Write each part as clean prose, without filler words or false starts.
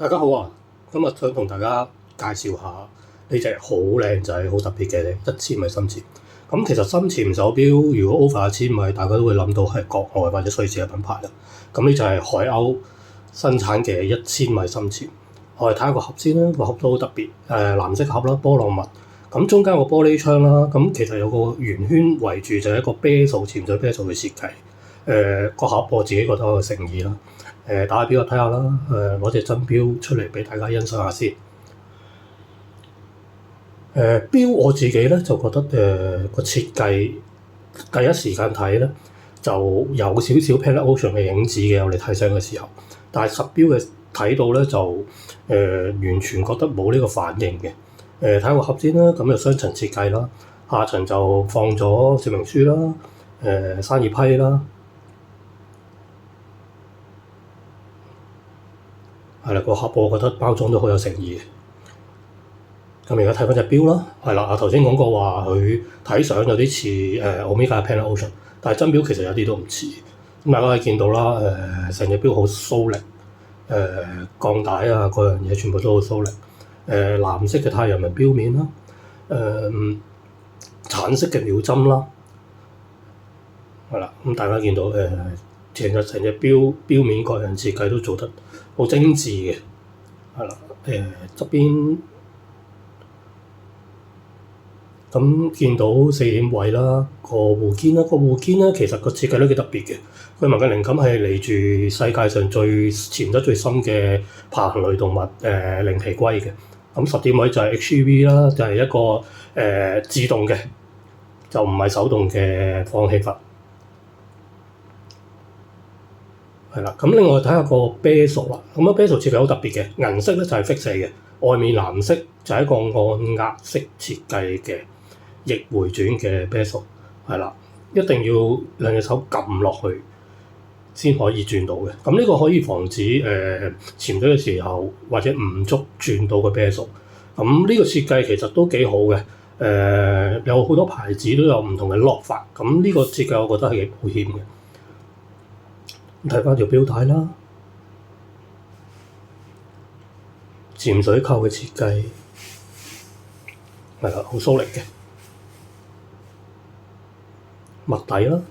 大家好啊！今日想同大家介紹下呢隻好靚仔、好特別嘅1000米深潛。咁其實深潛手錶如果 over 1000米，大家都會諗到係國外或者瑞士嘅品牌啦。咁呢就係海鷗生產嘅1000米深潛。我哋睇下個盒先啦，個盒都好特別，藍色盒啦，波浪紋。咁中間個玻璃窗啦，咁其實有個圓圈圍住，就係一個啤數潛水啤數嘅設計。個盒我自己覺得有誠意啦。打下錶我睇下啦，攞隻真錶出嚟俾大家欣賞下先。錶我自己咧就覺得個設計第一時間睇咧就有少少 Planet Ocean 嘅影子嘅，我哋睇相嘅時候，但係實錶嘅睇到咧就完全覺得冇呢個反應嘅。睇下個盒先啦，咁就雙層設計啦，下層就放咗說明書啦，生意批啦。係啦，個盒我覺得包裝都好有誠意嘅。咁而家睇翻隻錶啦，係啦，頭先講過話佢睇相有啲似Omega Planet Ocean，但係真錶其實有啲都唔似。咁大家可以見到啦，成隻錶好蘇力，鋼帶啊嗰樣嘢全部都好蘇力。藍色嘅太陽紋錶面啦，橙色嘅秒針啦，係啦。咁大家見到成隻錶面各樣設計都做得好精緻嘅，係啦。側邊咁見到4點位啦，個護肩啦，其實個設計都幾特別嘅。佢紋嘅靈感係嚟自世界上潛得最深嘅爬行類動物靈皮龜嘅。咁10點位就係 HEV 啦，就係一個自動嘅，就唔係手動嘅放氣閥。係啦，咁另外睇下個啤數啦，咁個啤數設計好特別嘅，銀色咧就係 fix 嘅，外面藍色就係一個按壓式設計嘅逆回轉嘅啤數，係啦，一定要兩隻手撳落去先可以轉到嘅。咁呢個可以防止潛水嘅時候或者唔足轉到個啤數。咁呢個設計其實都幾好嘅，有好多牌子都有唔同嘅 lock 法。咁呢個設計我覺得係幾保險嘅。睇翻條錶帶啦，潛水扣嘅設計係啦，好蘇力嘅襪底啦，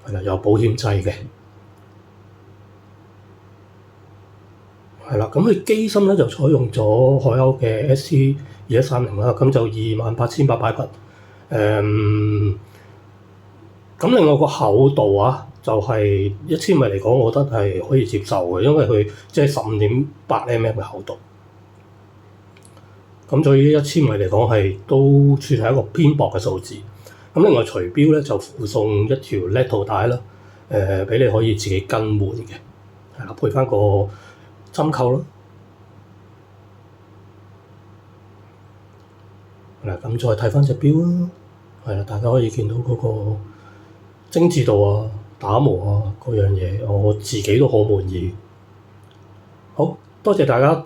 係啦，有保險掣嘅，係啦。咁佢機芯咧就採用咗海鷗嘅 ST2130啦，咁就28,800匹。咁另外個厚度啊，就係1000米嚟講，我覺得係可以接受嘅，因為佢即係15.8mm 嘅厚度。咁對於1000米嚟講都算係一個偏薄嘅數字。咁另外隨錶咧就附送一條 Netto 帶啦，俾你可以自己更換嘅，係啦，配翻個針扣啦。嗱，咁再睇翻隻錶啦，係啦，大家可以見到嗰個精緻度啊、打磨啊嗰樣嘢，我自己都好滿意。好多謝大家